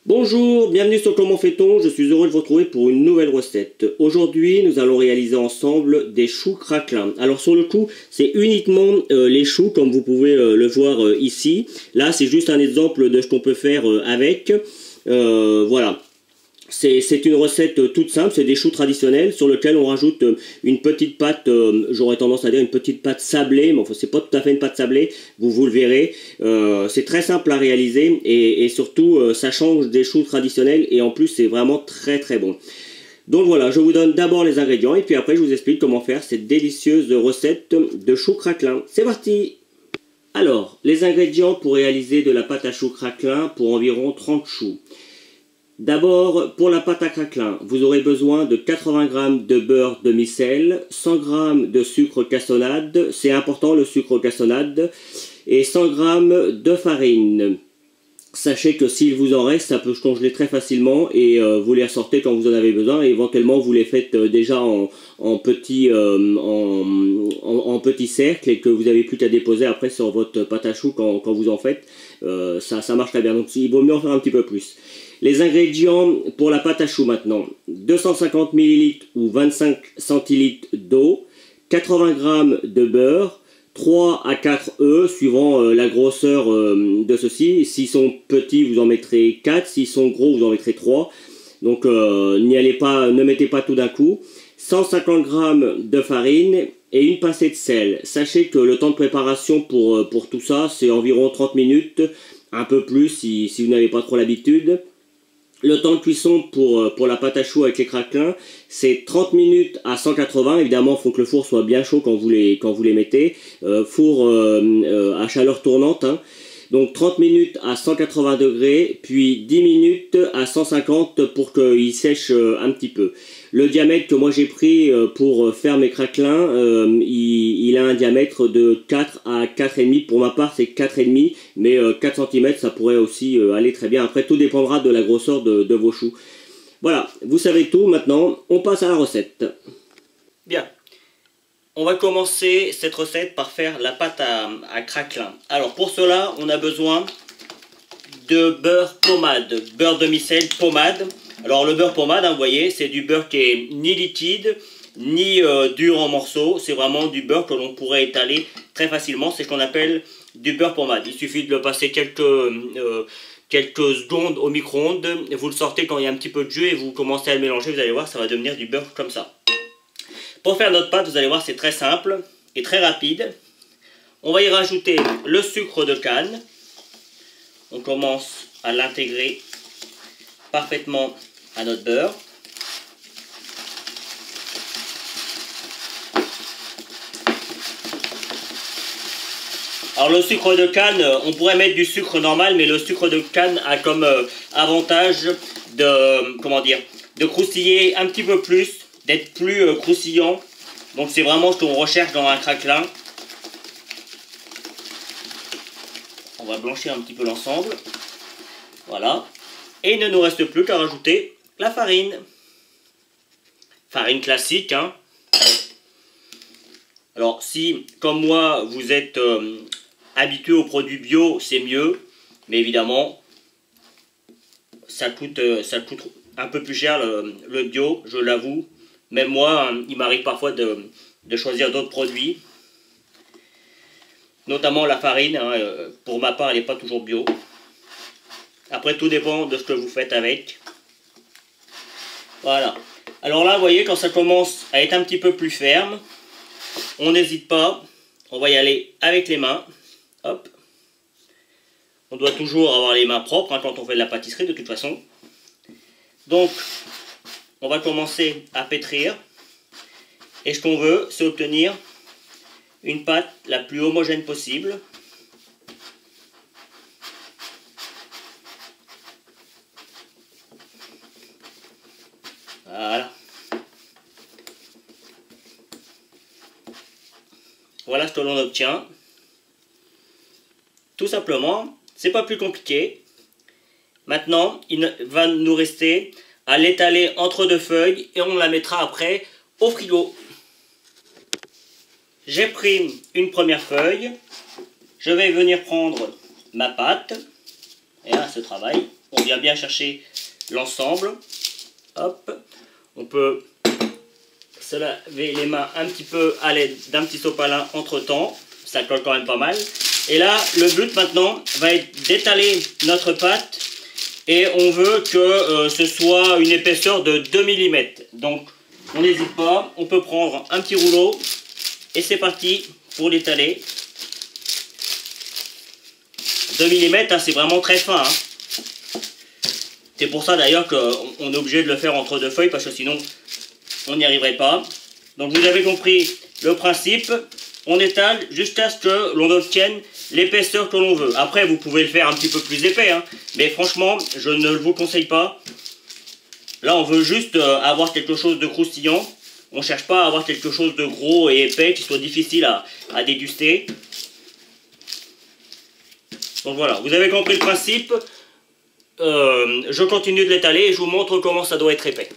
Bonjour, bienvenue sur Comment fait-on, je suis heureux de vous retrouver pour une nouvelle recette. Aujourd'hui, nous allons réaliser ensemble des choux craquelins. Alors sur le coup, c'est uniquement les choux, comme vous pouvez le voir ici. Là, c'est juste un exemple de ce qu'on peut faire avec. Voilà. C'est une recette toute simple, c'est des choux traditionnels sur lesquels on rajoute une petite pâte, j'aurais tendance à dire une petite pâte sablée, mais enfin c'est pas tout à fait une pâte sablée, vous le verrez. C'est très simple à réaliser et surtout ça change des choux traditionnels et en plus c'est vraiment très très bon. Donc voilà, je vous donne d'abord les ingrédients et puis après je vous explique comment faire cette délicieuse recette de choux craquelins. C'est parti! Alors, les ingrédients pour réaliser de la pâte à choux craquelin pour environ 30 choux. D'abord, pour la pâte à craquelin, vous aurez besoin de 80 g de beurre demi-sel, 100 g de sucre cassonade, c'est important le sucre cassonade, et 100 g de farine. Sachez que s'il vous en reste, ça peut se congeler très facilement et vous les ressortez quand vous en avez besoin et éventuellement vous les faites déjà en petits cercles et que vous n'avez plus qu'à déposer après sur votre pâte à choux quand vous en faites. Ça marche très bien, donc il vaut mieux en faire un petit peu plus. Les ingrédients pour la pâte à choux maintenant. 250 ml ou 25 centilitres d'eau, 80 g de beurre, 3 à 4 œufs suivant la grosseur de ceux-ci. S'ils sont petits, vous en mettrez 4. S'ils sont gros, vous en mettrez 3. Donc n'y allez pas, ne mettez pas tout d'un coup. 150 g de farine et une pincée de sel. Sachez que le temps de préparation pour tout ça, c'est environ 30 minutes, un peu plus si vous n'avez pas trop l'habitude. Le temps de cuisson pour la pâte à choux avec les craquelins, c'est 30 minutes à 180. Évidemment, il faut que le four soit bien chaud quand vous les mettez. Four à chaleur tournante. Hein. Donc 30 minutes à 180 degrés, puis 10 minutes à 150 pour qu'il sèche un petit peu. Le diamètre que moi j'ai pris pour faire mes craquelins, il a un diamètre de 4 à 4,5. Pour ma part, c'est 4,5, mais 4 cm, ça pourrait aussi aller très bien. Après, tout dépendra de la grosseur de vos choux. Voilà, vous savez tout. Maintenant, on passe à la recette. Bien. On va commencer cette recette par faire la pâte à craquelin. Alors pour cela, on a besoin de beurre pommade, beurre demi-sel pommade. Alors le beurre pommade, hein, vous voyez, c'est du beurre qui est ni liquide, ni dur en morceaux. C'est vraiment du beurre que l'on pourrait étaler très facilement. C'est ce qu'on appelle du beurre pommade. Il suffit de le passer quelques secondes au micro-ondes. Vous le sortez quand il y a un petit peu de jus et vous commencez à le mélanger. Vous allez voir, ça va devenir du beurre comme ça. Pour faire notre pâte, vous allez voir, c'est très simple et très rapide. On va y rajouter le sucre de canne. On commence à l'intégrer parfaitement à notre beurre. Alors le sucre de canne, on pourrait mettre du sucre normal, mais le sucre de canne a comme avantage de croustiller un petit peu plus, d'être plus croustillant. Donc c'est vraiment ce qu'on recherche dans un craquelin. On va blanchir un petit peu l'ensemble. Voilà. Et il ne nous reste plus qu'à rajouter la farine. Farine classique, hein. Alors si, comme moi, vous êtes habitué aux produits bio, c'est mieux. Mais évidemment, ça coûte un peu plus cher le bio, je l'avoue. Même moi, hein, il m'arrive parfois de choisir d'autres produits. Notamment la farine, hein, pour ma part, elle n'est pas toujours bio. Après, tout dépend de ce que vous faites avec. Voilà. Alors là, vous voyez, quand ça commence à être un petit peu plus ferme, on n'hésite pas. On va y aller avec les mains. Hop. On doit toujours avoir les mains propres hein, quand on fait de la pâtisserie, de toute façon. Donc, on va commencer à pétrir. Et ce qu'on veut, c'est obtenir une pâte la plus homogène possible. Voilà. Voilà ce que l'on obtient. Tout simplement, c'est pas plus compliqué. Maintenant, il va nous rester à l'étaler entre deux feuilles et on la mettra après au frigo. J'ai pris une première feuille. Je vais venir prendre ma pâte. Et là, ce travail. On vient bien chercher l'ensemble. Hop, on peut se laver les mains un petit peu à l'aide d'un petit sopalin entre temps. Ça colle quand même pas mal. Et là, le but maintenant va être d'étaler notre pâte. Et on veut que ce soit une épaisseur de 2 mm. Donc, on n'hésite pas. On peut prendre un petit rouleau. Et c'est parti pour l'étaler. 2 mm, hein, c'est vraiment très fin. Hein. C'est pour ça d'ailleurs qu'on est obligé de le faire entre deux feuilles. Parce que sinon, on n'y arriverait pas. Donc, vous avez compris le principe. On étale jusqu'à ce que l'on obtienne l'épaisseur que l'on veut. Après, vous pouvez le faire un petit peu plus épais, hein, mais franchement, je ne vous conseille pas. Là, on veut juste avoir quelque chose de croustillant. On ne cherche pas à avoir quelque chose de gros et épais qui soit difficile à déguster. Donc voilà, vous avez compris le principe. Je continue de l'étaler et je vous montre comment ça doit être épais.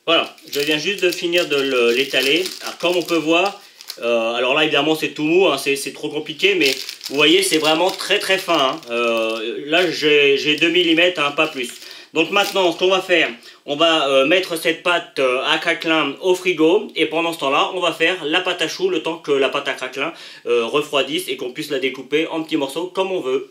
Voilà, je viens juste de finir de l'étaler. Alors, comme on peut voir, alors là évidemment c'est tout mou, hein, c'est trop compliqué, mais vous voyez c'est vraiment très très fin. Hein. Là j'ai 2 mm, hein, pas plus. Donc maintenant ce qu'on va faire, on va mettre cette pâte à craquelin au frigo, et pendant ce temps là on va faire la pâte à choux le temps que la pâte à craquelin refroidisse et qu'on puisse la découper en petits morceaux comme on veut.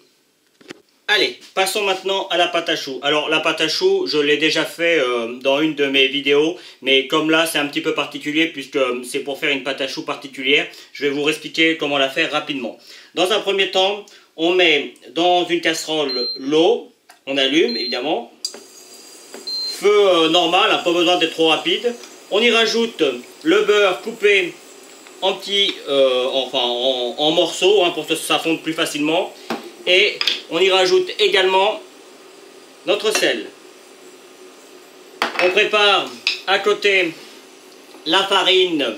Allez, passons maintenant à la pâte à choux. Alors la pâte à choux, je l'ai déjà fait dans une de mes vidéos, mais comme là c'est un petit peu particulier puisque c'est pour faire une pâte à choux particulière, je vais vous expliquer comment la faire rapidement. Dans un premier temps, on met dans une casserole l'eau, on allume évidemment, feu normal, hein, pas besoin d'être trop rapide. On y rajoute le beurre coupé en petits, en morceaux, hein, pour que ça fonde plus facilement. Et on y rajoute également notre sel. On prépare à côté la farine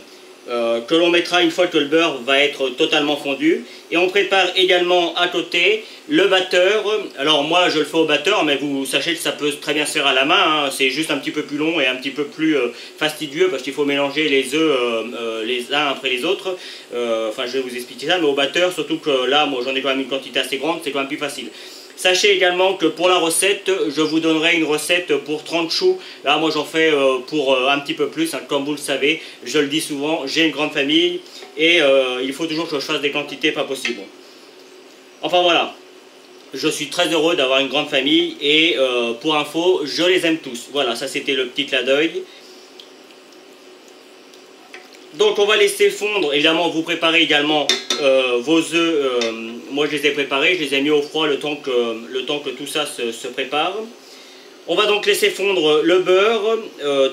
que l'on mettra une fois que le beurre va être totalement fondu. Et on prépare également à côté le batteur. Alors moi je le fais au batteur, mais vous sachez que ça peut très bien se faire à la main. Hein. C'est juste un petit peu plus long et un petit peu plus fastidieux parce qu'il faut mélanger les œufs les uns après les autres. Enfin je vais vous expliquer ça, mais au batteur, surtout que là moi j'en ai quand même une quantité assez grande, c'est quand même plus facile. Sachez également que pour la recette, je vous donnerai une recette pour 30 choux. Là, moi, j'en fais pour un petit peu plus. Hein, comme vous le savez, je le dis souvent, j'ai une grande famille et il faut toujours que je fasse des quantités pas possibles. Enfin, voilà. Je suis très heureux d'avoir une grande famille et pour info, je les aime tous. Voilà, ça c'était le petit clin d'œil. Donc on va laisser fondre, évidemment vous préparez également vos œufs, moi je les ai préparés, je les ai mis au froid le temps que tout ça se prépare. On va donc laisser fondre le beurre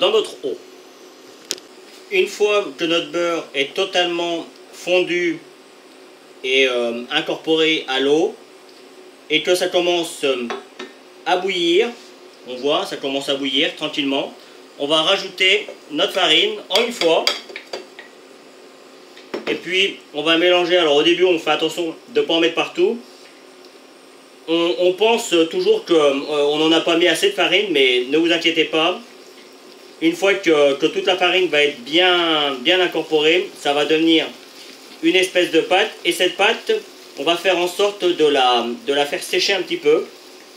dans notre eau. Une fois que notre beurre est totalement fondu et incorporé à l'eau, et que ça commence à bouillir, on voit, ça commence à bouillir tranquillement, on va rajouter notre farine en une fois. Et puis on va mélanger. Alors au début on fait attention de ne pas en mettre partout. On pense toujours qu'on n'en a pas mis assez de farine, mais ne vous inquiétez pas. Une fois que toute la farine va être bien incorporée, ça va devenir une espèce de pâte. Et cette pâte, on va faire en sorte de la faire sécher un petit peu.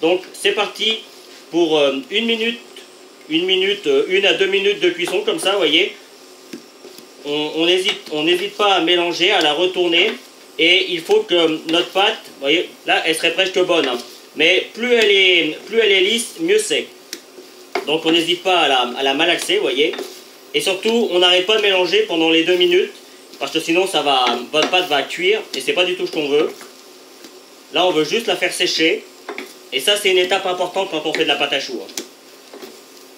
Donc c'est parti pour une à 2 minutes de cuisson comme ça, vous voyez. On n'hésite pas à mélanger, à la retourner, et il faut que notre pâte, vous voyez, là elle serait presque bonne, hein, mais plus elle est lisse, mieux c'est. Donc on n'hésite pas à la malaxer, vous voyez, et surtout on n'arrête pas de mélanger pendant les 2 minutes, parce que sinon votre pâte va cuire, et c'est pas du tout ce qu'on veut. Là on veut juste la faire sécher, et ça c'est une étape importante quand on fait de la pâte à choux. Hein.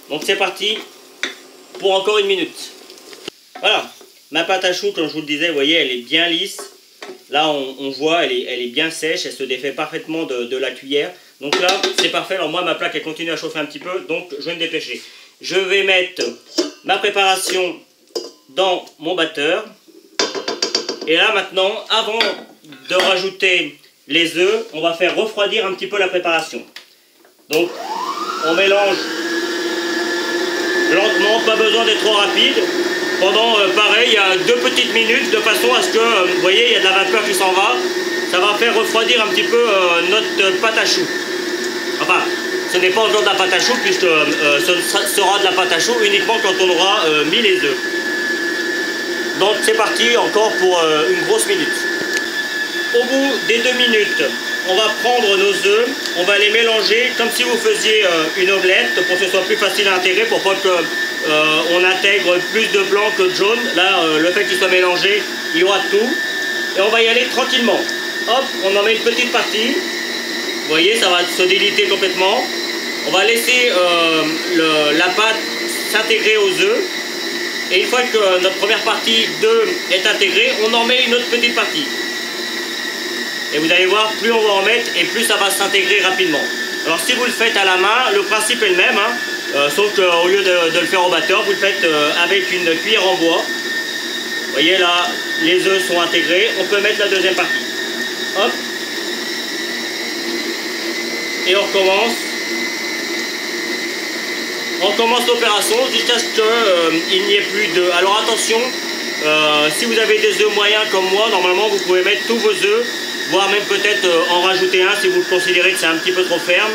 Donc c'est parti pour encore 1 minute. Voilà, ma pâte à choux, comme je vous le disais, vous voyez, elle est bien lisse. Là, on voit, elle est bien sèche, elle se défait parfaitement de la cuillère. Donc là, c'est parfait. Alors moi, ma plaque, elle continue à chauffer un petit peu, donc je vais me dépêcher. Je vais mettre ma préparation dans mon batteur. Et là, maintenant, avant de rajouter les œufs, on va faire refroidir un petit peu la préparation. Donc, on mélange lentement, pas besoin d'être trop rapide. Pendant, pareil, il y a 2 petites minutes, de façon à ce que, vous voyez, il y a de la vapeur qui s'en va. Ça va faire refroidir un petit peu notre pâte à choux. Enfin, ce n'est pas encore de la pâte à choux puisque ce sera de la pâte à choux uniquement quand on aura mis les œufs. Donc c'est parti encore pour une grosse minute. Au bout des 2 minutes, on va prendre nos œufs, on va les mélanger comme si vous faisiez une omelette pour que ce soit plus facile à intégrer, pour pas que on intègre plus de blanc que de jaune. Là, le fait qu'il soit mélangé, il y aura tout. Et on va y aller tranquillement. Hop, on en met une petite partie. Vous voyez, ça va se déliter complètement. On va laisser la pâte s'intégrer aux œufs. Et une fois que notre première partie d'œufs est intégrée, on en met une autre petite partie. Et vous allez voir, plus on va en mettre et plus ça va s'intégrer rapidement. Alors si vous le faites à la main, le principe est le même, hein, sauf qu'au lieu de le faire au batteur, vous le faites avec une cuillère en bois. Vous voyez là, les œufs sont intégrés. On peut mettre la deuxième partie. Hop. Et on recommence. On commence l'opération jusqu'à ce qu'il n'y ait plus de... Alors attention, si vous avez des œufs moyens comme moi, normalement vous pouvez mettre tous vos œufs, voire même peut-être en rajouter un si vous considérez que c'est un petit peu trop ferme.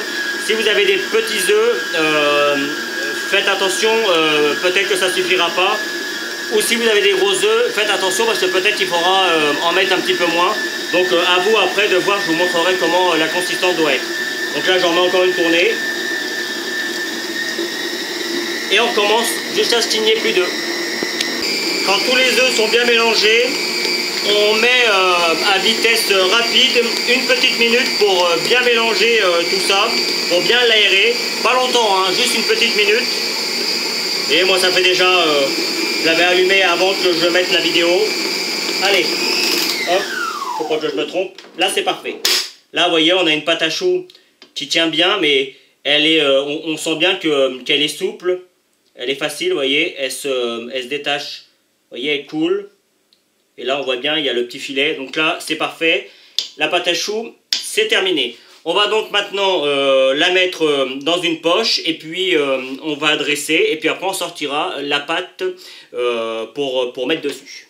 Si vous avez des petits œufs, faites attention, peut-être que ça ne suffira pas. Ou si vous avez des gros œufs, faites attention parce que peut-être qu'il faudra en mettre un petit peu moins. Donc à vous après de voir, je vous montrerai comment la consistance doit être. Donc là j'en mets encore une tournée. Et on recommence jusqu'à ce qu'il n'y ait plus d'œufs. Quand tous les œufs sont bien mélangés, on met à vitesse rapide une petite minute pour bien mélanger tout ça, pour bien l'aérer. Pas longtemps, hein, juste une petite minute. Et moi ça fait déjà, je l'avais allumé avant que je mette la vidéo. Allez, hop, faut pas que je me trompe. Là c'est parfait. Là vous voyez, on a une pâte à choux qui tient bien, mais elle est, on sent bien qu'elle est souple. Elle est facile, vous voyez, elle se détache. Vous voyez, elle coule. Et là, on voit bien, il y a le petit filet. Donc là, c'est parfait. La pâte à choux, c'est terminé. On va donc maintenant la mettre dans une poche. Et puis, on va dresser. Et puis après, on sortira la pâte pour mettre dessus.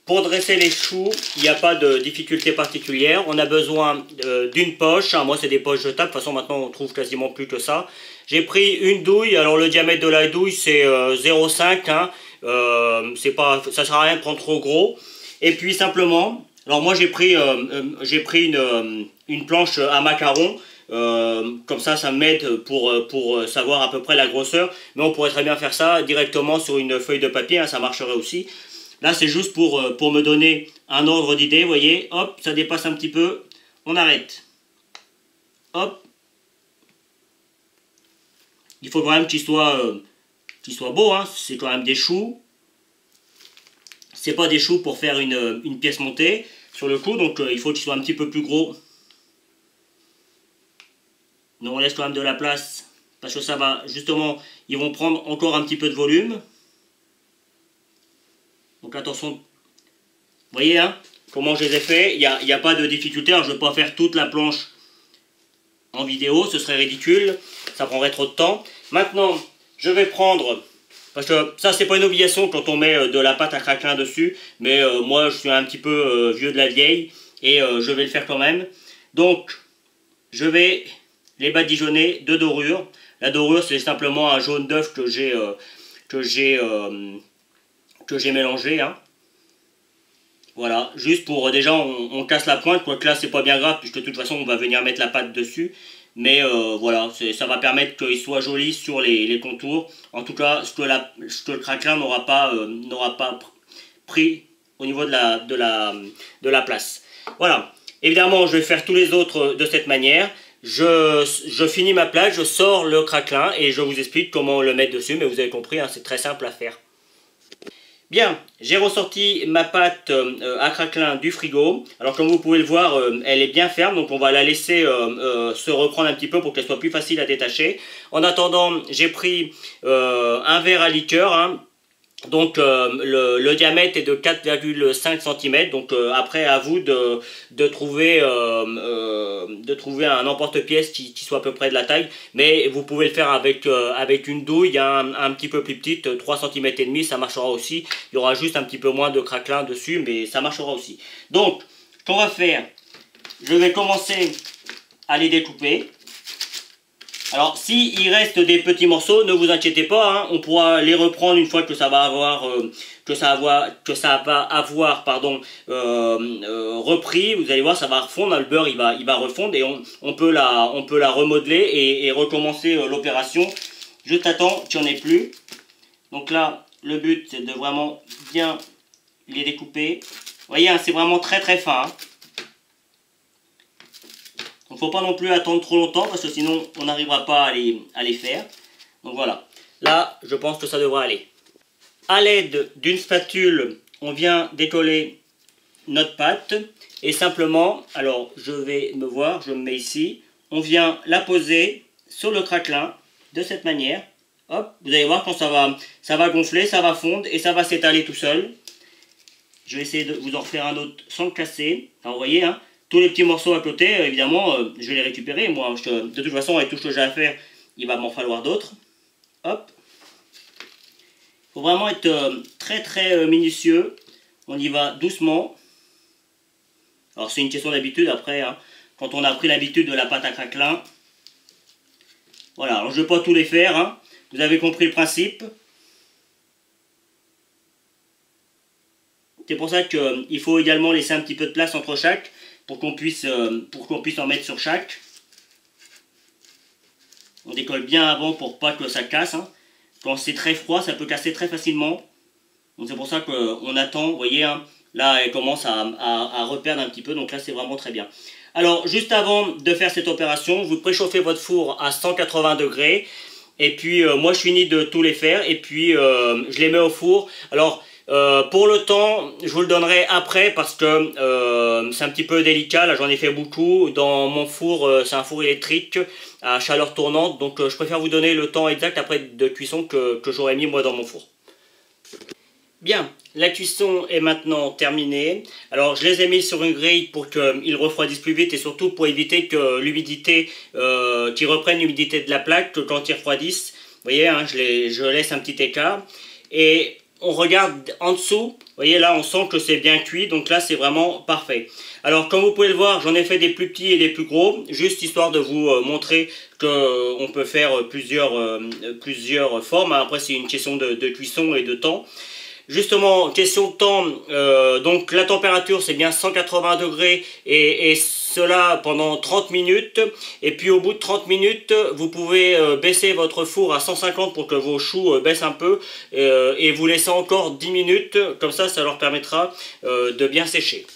Pour dresser les choux, il n'y a pas de difficulté particulière. On a besoin d'une poche. Moi, c'est des poches jetables. De toute façon, maintenant, on trouve quasiment plus que ça. J'ai pris une douille. Alors, le diamètre de la douille, c'est 0,5. Hein. Ça sert à rien de prendre trop gros. Et puis, simplement, alors moi, j'ai pris une planche à macarons. Comme ça m'aide pour savoir à peu près la grosseur. Mais on pourrait très bien faire ça directement sur une feuille de papier. Hein, ça marcherait aussi. Là, c'est juste pour me donner un ordre d'idée, vous voyez. Hop, ça dépasse un petit peu. On arrête. Hop. Il faut quand même qu'il soit beau, hein. C'est quand même des choux. C'est pas des choux pour faire une pièce montée sur le coup, donc il faut qu'il soit un petit peu plus gros. Donc on laisse quand même de la place, parce que ça va, justement, ils vont prendre encore un petit peu de volume. Donc attention, vous voyez hein, comment je les ai fait, il n'y a pas de difficulté. Alors, je ne vais pas faire toute la planche en vidéo, ce serait ridicule, ça prendrait trop de temps. Maintenant, je vais prendre, parce que ça c'est pas une obligation quand on met de la pâte à craquelin dessus, mais moi je suis un petit peu vieux de la vieille, et je vais le faire quand même. Donc, je vais les badigeonner de dorure. La dorure c'est simplement un jaune d'œuf que j'ai mélangé, hein. Voilà, juste pour déjà on casse la pointe, quoique là c'est pas bien grave puisque de toute façon on va venir mettre la pâte dessus, mais voilà, ça va permettre qu'il soit joli sur les contours. En tout cas, ce que le craquelin n'aura pas pris au niveau de la place. Voilà, évidemment je vais faire tous les autres de cette manière. Je finis ma plate, je sors le craquelin et je vous explique comment le mettre dessus, mais vous avez compris, hein, c'est très simple à faire. Bien, j'ai ressorti ma pâte à craquelin du frigo. Alors comme vous pouvez le voir, elle est bien ferme, donc on va la laisser se reprendre un petit peu pour qu'elle soit plus facile à détacher. En attendant, j'ai pris un verre à liqueur, hein. Donc le diamètre est de 4,5 cm. Donc après à vous de trouver un emporte-pièce qui soit à peu près de la taille. Mais vous pouvez le faire avec une douille un petit peu plus petite, 3,5 cm, ça marchera aussi. Il y aura juste un petit peu moins de craquelin dessus, mais ça marchera aussi. Donc ce qu'on va faire, je vais commencer à les découper. Alors, si il reste des petits morceaux, ne vous inquiétez pas, hein, on pourra les reprendre une fois que ça va avoir, repris. Vous allez voir, ça va refondre, le beurre il va refondre et on peut la remodeler et recommencer l'opération. Juste attends qu'il n'y en ait plus. Donc là, le but c'est de vraiment bien les découper. Vous voyez, hein, c'est vraiment très très fin. Hein. Il ne faut pas non plus attendre trop longtemps parce que sinon on n'arrivera pas à les faire. Donc voilà, là je pense que ça devrait aller. A l'aide d'une spatule, on vient décoller notre pâte et simplement, alors je vais me voir, je me mets ici, on vient la poser sur le craquelin de cette manière. Hop, vous allez voir quand ça va gonfler, ça va fondre et ça va s'étaler tout seul. Je vais essayer de vous en refaire un autre sans le casser. Alors, vous voyez, hein, tous les petits morceaux à côté, évidemment, je vais les récupérer. Moi, de toute façon, avec tout ce que j'ai à faire, il va m'en falloir d'autres. Hop. Il faut vraiment être très très minutieux. On y va doucement. Alors, c'est une question d'habitude après. Hein, quand on a pris l'habitude de la pâte à craquelin. Voilà, alors je ne vais pas tout les faire. Hein, vous avez compris le principe. C'est pour ça qu'il faut également laisser un petit peu de place entre chaque pour qu'on puisse en mettre sur chaque. On décolle bien avant pour pas que ça casse. Hein. Quand c'est très froid, ça peut casser très facilement. Donc c'est pour ça qu'on attend, vous voyez, hein, là elle commence à reperdre un petit peu, donc là c'est vraiment très bien. Alors juste avant de faire cette opération, vous préchauffez votre four à 180 degrés. Et puis moi je finis de tous les faire et puis je les mets au four. Alors pour le temps, je vous le donnerai après parce que c'est un petit peu délicat. Là, j'en ai fait beaucoup. Dans mon four, c'est un four électrique à chaleur tournante. Donc, je préfère vous donner le temps exact après de cuisson que j'aurais mis moi dans mon four. Bien, la cuisson est maintenant terminée. Alors, je les ai mis sur une grille pour qu'ils refroidissent plus vite et surtout pour éviter que l'humidité, qu'ils reprennent l'humidité de la plaque, que quand ils refroidissent, vous voyez, hein, je laisse un petit écart. Et on regarde en dessous, vous voyez là on sent que c'est bien cuit, donc là c'est vraiment parfait. Alors comme vous pouvez le voir, j'en ai fait des plus petits et des plus gros, juste histoire de vous montrer qu'on peut faire plusieurs formes. Après c'est une question de cuisson et de temps. Justement, question de temps, donc la température c'est bien 180 degrés et cela pendant 30 minutes. Et puis au bout de 30 minutes, vous pouvez baisser votre four à 150 pour que vos choux baissent un peu et vous laissez encore 10 minutes, comme ça leur permettra de bien sécher.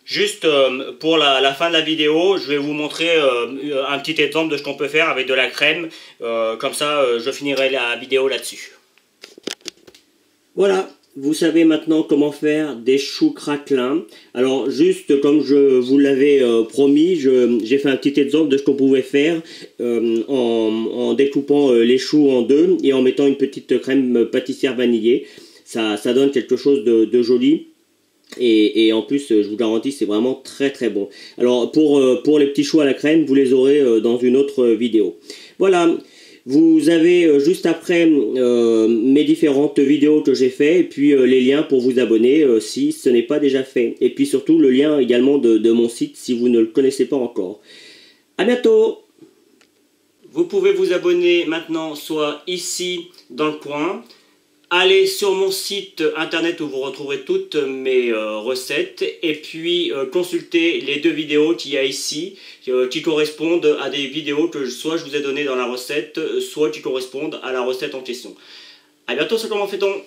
Juste pour la fin de la vidéo, je vais vous montrer un petit exemple de ce qu'on peut faire avec de la crème. Comme ça, je finirai la vidéo là-dessus. Voilà. Vous savez maintenant comment faire des choux craquelins. Alors juste comme je vous l'avais promis, j'ai fait un petit exemple de ce qu'on pouvait faire en découpant les choux en deux et en mettant une petite crème pâtissière vanillée. Ça donne quelque chose de joli. Et en plus, je vous garantis, c'est vraiment très très bon. Alors pour les petits choux à la crème, vous les aurez dans une autre vidéo. Voilà. Vous avez juste après mes différentes vidéos que j'ai fait et puis les liens pour vous abonner si ce n'est pas déjà fait. Et puis surtout le lien également de mon site si vous ne le connaissez pas encore. À bientôt! Vous pouvez vous abonner maintenant soit ici dans le coin. Allez sur mon site internet où vous retrouverez toutes mes recettes et puis consultez les deux vidéos qu'il y a ici qui correspondent à des vidéos que soit je vous ai données dans la recette, soit qui correspondent à la recette en question. A bientôt sur Comment fait-on ?